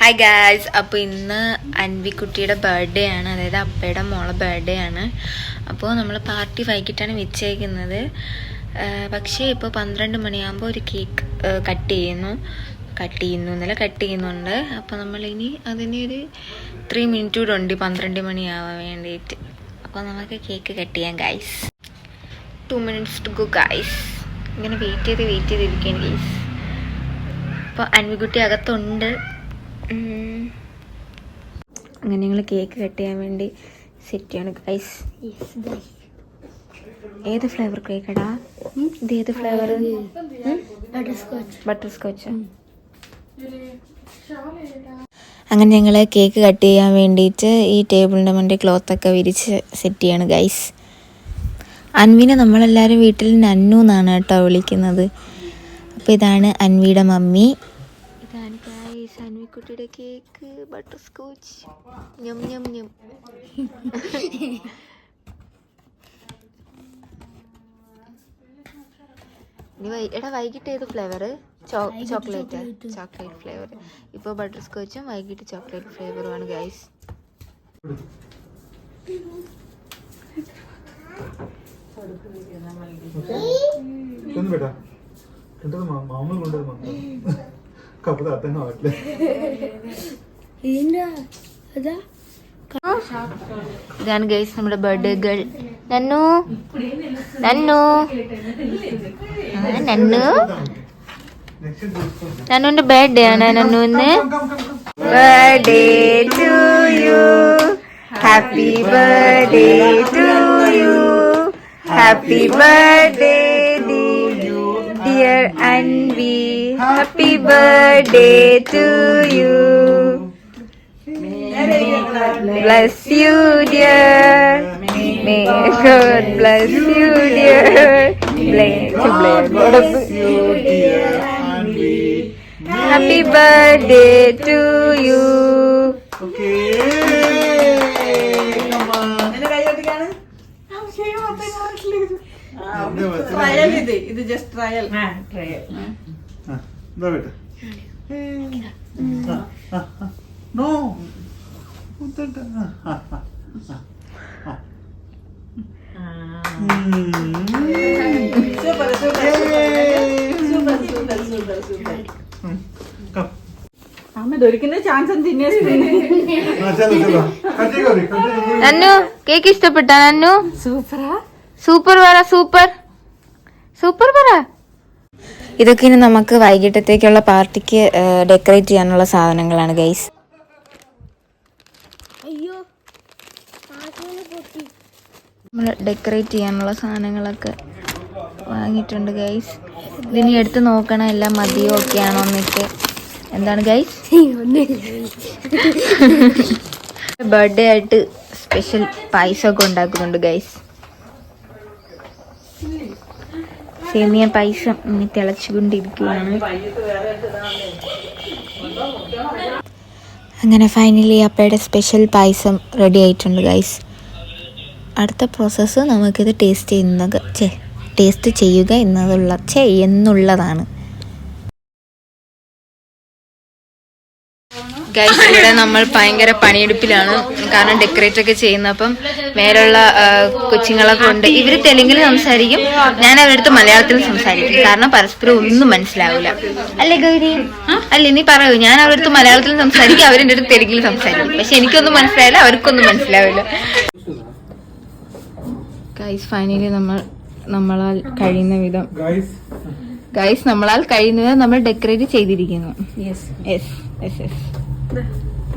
Hi guys. അപ്പോൾ ഇന്ന് അൻവിക്കുട്ടിയുടെ birthday ആണ്, അതായത് അപ്പയുടെ മോളെ ബർത്ത്ഡേ ആണ്. അപ്പോൾ നമ്മൾ പാർട്ടി വൈകിട്ടാണ് വെച്ചേക്കുന്നത്. പക്ഷേ ഇപ്പോൾ 12 മണിയാകുമ്പോൾ ഒരു കേക്ക് കട്ട് ചെയ്യുന്നുണ്ട്. അപ്പോൾ നമ്മളിനി അതിനൊരു 3 മിനിറ്റ് കൂടെ ഉണ്ട് 12 മണിയാവാൻ വേണ്ടിയിട്ട്. അപ്പോൾ നമുക്ക് കേക്ക് കട്ട് ചെയ്യാം guys. 2 minutes to go guys. ഇങ്ങനെ വെയിറ്റ് ചെയ്തിരിക്കുകയാണ് ഗായ്സ്. അപ്പോൾ അൻവിക്കുട്ടി അകത്തുണ്ട്. അങ്ങനെ ഞങ്ങൾ കേക്ക് കട്ട് ചെയ്യാൻ വേണ്ടി സെറ്റ് ചെയ്യണം ഗൈസ്. ഏത് ഫ്ലേവർ കേക്കടാ ഇത്? ഏത് ഫ്ലേവർ? Butter scotch. അങ്ങനെ ഞങ്ങൾ കേക്ക് കട്ട് ചെയ്യാൻ വേണ്ടിയിട്ട് ഈ ടേബിളിൻ്റെ മുന്നിൽ ക്ലോത്തൊക്കെ വിരിച്ച് സെറ്റ് ചെയ്യാണ് ഗൈസ്. അൻവിനെ നമ്മളെല്ലാവരും വീട്ടിൽ നന്നു എന്നാണ് കേട്ടോ വിളിക്കുന്നത്. അപ്പോൾ ഇതാണ് അൻവിയുടെ മമ്മി. ഇതാണ് ഗൈസ് അൻവിക്കുട്ടിയുടെ കേക്ക്, ബട്ടർ സ്കോച്ച്. ഞം ഞം ഞം. എടാ വൈകിട്ട് ഏത് ഫ്ലേവർ? Chocolate flavour. ഇപ്പോൾ ബട്ടർ സ്കോച്ചും വൈകിട്ട് ചോക്ലേറ്റ് ഫ്ലേവറുമാണ് ഗൈസ്. ഇതാണ് ഗൈസ് നമ്മുടെ ബർത്ത്ഡേ ഗേൾ നന്നു. നന്നുവിന്റെ ബർത്ത്ഡേ ആണ്. നന്നുവിന് birthday to you, happy birthday to you, happy birthday dear Anvi, happy birthday to you. Bless you dear, may God bless you dear. Bless you dear Anvi, happy birthday to you. Okay, come on. Trial ഇത് just trial. No Nannu cake ഇഷ്ടപ്പെട്ടാ? Nannu super പറ. ഇതൊക്കെ ഇനി നമുക്ക് വൈകിട്ടത്തേക്കുള്ള പാർട്ടിക്ക് decorate ചെയ്യാനുള്ള സാധനങ്ങളാണ് guys. നമ്മൾ ഡെക്കറേറ്റ് ചെയ്യാനുള്ള സാധനങ്ങളൊക്കെ വാങ്ങിയിട്ടുണ്ട് ഗൈസ്. ഇതിനി എടുത്ത് നോക്കണം എല്ലാം മതിയോ ഒക്കെയാണോ എന്നൊക്കെ. എന്താണ് ഗൈസ്? ബർത്ത്ഡേ ആയിട്ട് സ്പെഷ്യൽ പായസമൊക്കെ ഉണ്ടാക്കുന്നുണ്ട് ഗൈസ്. സേമിയ പായസം ഇനി തിളച്ചുകൊണ്ടിരിക്കുകയാണ്. അങ്ങനെ ഫൈനലി അപ്പയുടെ സ്പെഷ്യൽ പായസം റെഡി ആയിട്ടുണ്ട് ഗൈസ്. അടുത്ത പ്രോസസ്സ് നമുക്കിത് ടേസ്റ്റ് ചെയ്യുക എന്നുള്ളതാണ് ഗൈസ്. ഇവിടെ നമ്മൾ ഭയങ്കര പണിയെടുപ്പിലാണ്, കാരണം ഡെക്കറേറ്റ് ഒക്കെ ചെയ്യുന്ന. അപ്പം മേലുള്ള കൊച്ചുങ്ങളൊക്കെ ഉണ്ട്. ഇവര് തെലുങ്കിൽ സംസാരിക്കും, ഞാൻ അവരുടെ അടുത്ത് മലയാളത്തിൽ സംസാരിക്കും, കാരണം പരസ്പരം ഒന്നും മനസ്സിലാവില്ല. അല്ലേ ഗൗരി? അല്ലേ നീ പറയൂ. ഞാൻ അവരുടെ അടുത്ത് മലയാളത്തിൽ സംസാരിക്കും, അവരുടെ അടുത്ത് തെലുങ്കിൽ സംസാരിക്കും. പക്ഷെ എനിക്കൊന്നും മനസ്സിലാവില്ല, അവർക്കൊന്നും മനസ്സിലാവില്ല. ഗൈസ് ഫൈനലി നമ്മളാൽ കഴിയുന്ന വിധം നമ്മൾ ഡെക്കറേറ്റ് ചെയ്തിരിക്കുന്നു.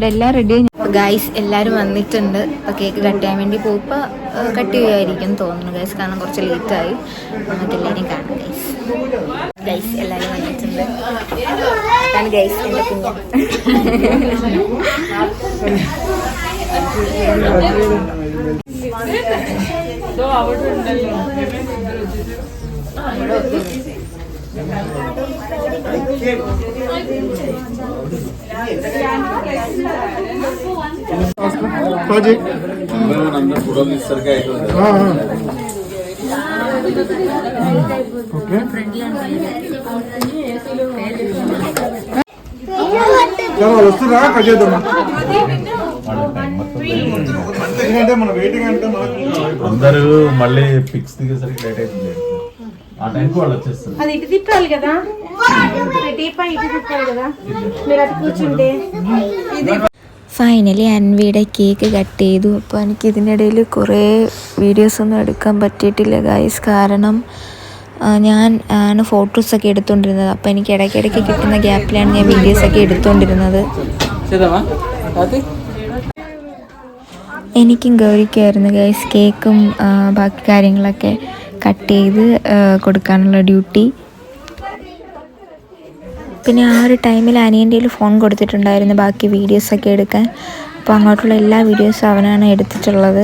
എല്ലാം റെഡി. ഗൈസ് എല്ലാവരും വന്നിട്ടുണ്ട്. അപ്പോൾ കേക്ക് കട്ട് ചെയ്യാൻ വേണ്ടി പോയിപ്പോൾ കട്ട് ചെയ്യുമായിരിക്കും തോന്നുന്നു ഗൈസ്, കാരണം കുറച്ച് ലേറ്റായി. നമുക്ക് എല്ലാവരെയും കാണാം ഗൈസ്. എല്ലാവരും വന്നിട്ടുണ്ട്. അതാണ് ഗൈസ് എൻ്റെ കുഞ്ഞ്. అందరూ మళ్ళీ పిక్స్ దిగేసరికి లేట్ అవుతుంది. ఆ టైంకి వాళ్ళు వచ్చేస్తారు. అది ఇటు తిప్పాలి కదా, టీపా ఇటు తిప్పాలి కదా, మీరు అటు కూర్చుంటే. ഫൈനലി അൻവിയുടെ കേക്ക് കട്ട് ചെയ്തു. അപ്പോൾ എനിക്ക് ഇതിനിടയിൽ കുറേ വീഡിയോസൊന്നും എടുക്കാൻ പറ്റിയിട്ടില്ല ഗൈസ്. കാരണം ഞാൻ ഫോട്ടോസൊക്കെ എടുത്തുകൊണ്ടിരുന്നത്. അപ്പോൾ എനിക്ക് ഇടയ്ക്കിടയ്ക്ക് കിട്ടുന്ന ഗ്യാപ്പിലാണ് ഞാൻ വീഡിയോസൊക്കെ എടുത്തുകൊണ്ടിരുന്നത്. എനിക്കും ഗൗരിക്കായിരുന്നു ഗൈസ് കേക്കും ബാക്കി കാര്യങ്ങളൊക്കെ കട്ട് ചെയ്ത് കൊടുക്കാനുള്ള ഡ്യൂട്ടി. പിന്നെ ആ ഒരു ടൈമിൽ അനിയൻ്റെ കയ്യിൽ ഫോൺ കൊടുത്തിട്ടുണ്ടായിരുന്നു ബാക്കി വീഡിയോസൊക്കെ എടുക്കാൻ. അപ്പോൾ അങ്ങോട്ടുള്ള എല്ലാ വീഡിയോസും അവനാണ് എടുത്തിട്ടുള്ളത്.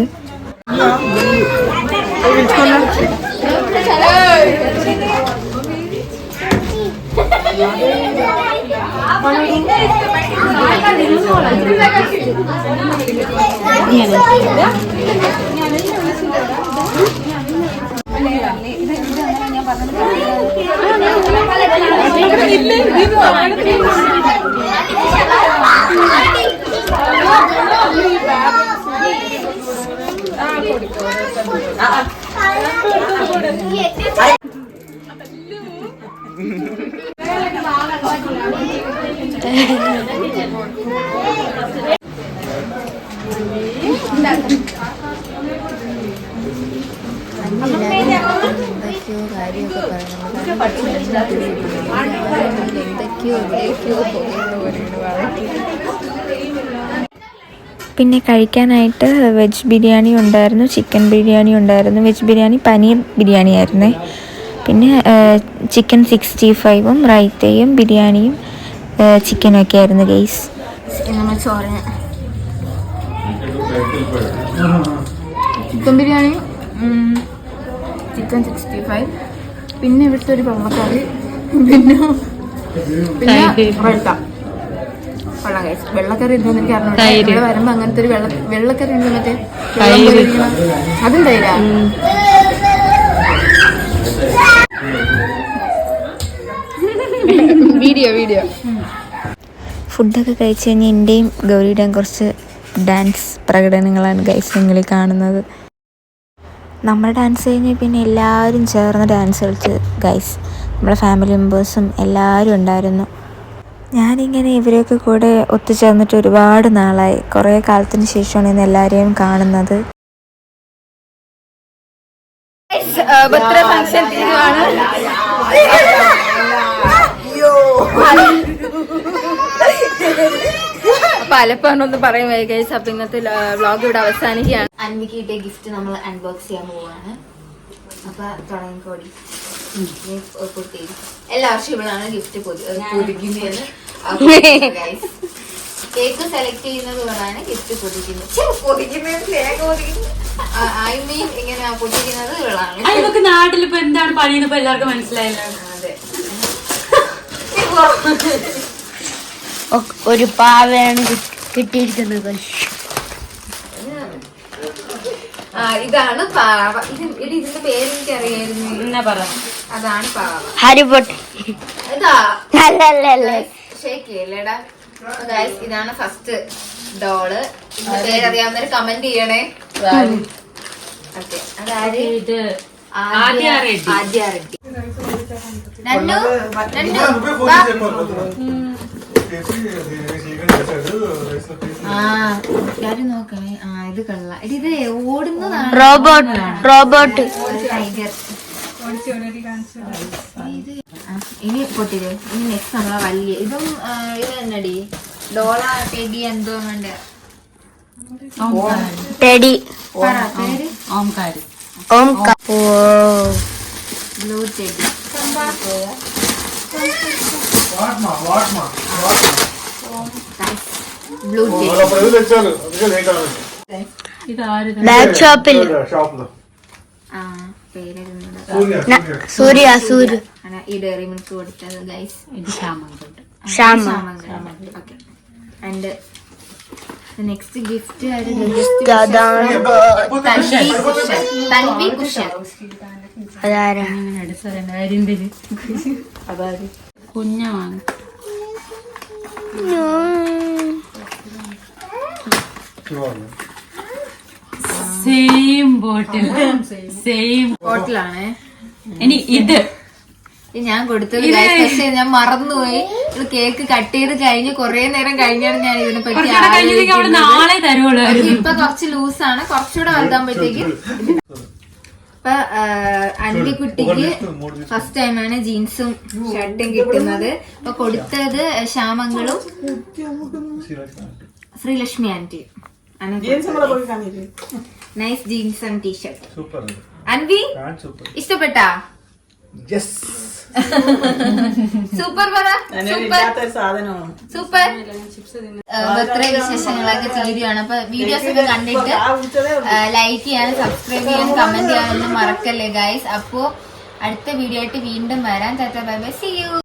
എന്തൊക്കെയോ കാര്യമൊക്കെ പിന്നെ കഴിക്കാനായിട്ട് വെജ് ബിരിയാണി ഉണ്ടായിരുന്നു, ചിക്കൻ ബിരിയാണി ഉണ്ടായിരുന്നു. വെജ് ബിരിയാണി പനീർ ബിരിയാണി ആയിരുന്നേ. പിന്നെ ചിക്കൻ 65ഉം റൈത്തയും ബിരിയാണിയും ചിക്കനും ഒക്കെ ആയിരുന്നു ഗൈസ്. നമ്മൾ ചോറിന് ചിക്കൻ ബിരിയാണി, ചിക്കൻ 65, പിന്നെ ഇവിടുത്തെ ഒരു വെള്ളക്കറി, പിന്നെ വെള്ളക്കറി എന്താണെന്ന് എനിക്ക് അറിഞ്ഞു. ഇവിടെ വരുമ്പോ അങ്ങനത്തെ ഒരു വെള്ളക്കറി ഉണ്ട്, മറ്റേ അതും തൈരാ. വീഡിയോ ഫുഡൊക്കെ കഴിച്ച് കഴിഞ്ഞാൽ എൻ്റെയും ഗൗരിയുടെയും കുറച്ച് ഡാൻസ് പ്രകടനങ്ങളാണ് ഗൈസ് നിങ്ങളിൽ കാണുന്നത്. നമ്മൾ ഡാൻസ് കഴിഞ്ഞ് പിന്നെ എല്ലാവരും ചേർന്ന് ഡാൻസ് കളിച്ച് ഗൈസ്. നമ്മുടെ ഫാമിലി മെമ്പേഴ്സും എല്ലാവരും ഉണ്ടായിരുന്നു. ഞാനിങ്ങനെ ഇവരെയൊക്കെ കൂടെ ഒത്തുചേർന്നിട്ട് ഒരുപാട് നാളായി. കുറേ കാലത്തിന് ശേഷമാണ് ഇന്ന് എല്ലാവരെയും കാണുന്നത്. പലപ്പോഴൊന്നും പറയും ഗൈസ്. അപ്പൊ ഇന്നത്തെ വ്ളോഗ് ഇവിടെ അവസാനിക്കുകയാണ്. അൻവിക്ക് കിട്ടിയ ഗിഫ്റ്റ് നമ്മൾ അൺബോക്സ് ചെയ്യാൻ പോവാണ്. അപ്പൊ തുടങ്ങിക്കോടി. എല്ലാ വർഷവും ഇവളാണ് ഗിഫ്റ്റ് പൊതിക്കുന്നത്. കേക്ക് സെലക്ട് ചെയ്യുന്നത് ഇവളാണ്, ഗിഫ്റ്റ് പൊതിക്കുന്നത് ഐ മീൻ ഇങ്ങനെ പൊതിക്കുന്നത് ഇവളാണ്. നാട്ടിലിപ്പോ എന്താണ് പണിയെന്ന് എല്ലാവർക്കും മനസ്സിലായല്ലോ. അതെ, ഒരു പാവയാണ് കിട്ടിയിരിക്കുന്നത്. ഇതാണ് പാവ. ഇതിന്റെ പേരെനിക്ക് അറിയായിരുന്നു. എന്നാ പറ, അതാണ് പാവ. ഹാരിപോട്ടർ ഇതാ അല്ലല്ലേ ഷേക്കില്ലേടാ. ഇതാണ് ഫസ്റ്റ് ഡോള്. ഇതിന്റെ പേരറിയാവുന്നവര് കമന്റ് ചെയ്യണേ. ഓക്കെ, അതായത് ആദ്യ റെഡ്ഡി. കാര്യം നോക്കണേ. ഇത് കള്ള ഇത് ഓടുന്നതാണ്. Robot tiger. ഇനി പൊട്ടില്ലേ. ഇനി നെക്സ്റ്റ് നമ്മളെ വലിയ ഇതും ഇത് തന്നെടി. ഡോള ടെഡി എന്തോ വേണ്ട ടെഡി പേര് ബ്ലൂ ടെഡി. ബ്ലൂ ബാക്ക് ഷോപ്പിൽ സൂര്യ ഈ ഡയറി മിൽക്ക് കൊടുത്തത് guys. Shyama. And next gift Tanvi cushion. കുഞ്ഞാണ്. സെയിം ബോട്ടിൽ സെയിം ബോട്ടിലാണ് ഇനി ഇത് ഞാൻ കൊടുത്തത് guys. പക്ഷെ ഞാൻ മറന്നുപോയി. ഇത് കേക്ക് കട്ട് ചെയ്ത് കഴിഞ്ഞ് കൊറേ നേരം കഴിഞ്ഞാണ് ഞാൻ ഇതിനെ പറ്റി കഴിഞ്ഞിട്ട് അവിടെ നാളെ തരുള്ളൂ. ഇപ്പൊ കുറച്ച് ലൂസാണ്, കുറച്ചുകൂടെ വലുതാകുമ്പോഴത്തേക്ക്. ഇപ്പൊ അൻവിക്കുട്ടിക്ക് ഫസ്റ്റ് ടൈമാണ് ജീൻസും ഷർട്ടും കിട്ടുന്നത്. അപ്പൊ കൊടുത്തത് ശ്യാമങ്ങളും Sreelakshmi aunty. Nice jeans and T-shirt. Anvi ഇഷ്ടപ്പെട്ടാ? സൂപ്പർ പറ. സൂപ്പർ. ബർത്ത്ഡേ വിശേഷങ്ങളൊക്കെ തീരുകയാണ്. അപ്പൊ വീഡിയോസ് ഒക്കെ കണ്ടിട്ട് ലൈക്ക് ചെയ്യാനും സബ്സ്ക്രൈബ് ചെയ്യാനും കമന്റ് ചെയ്യാനൊന്നും മറക്കല്ലേ ഗൈസ്. അപ്പോ അടുത്ത വീഡിയോ ആയിട്ട് വീണ്ടും വരാം. Bye bye, see U.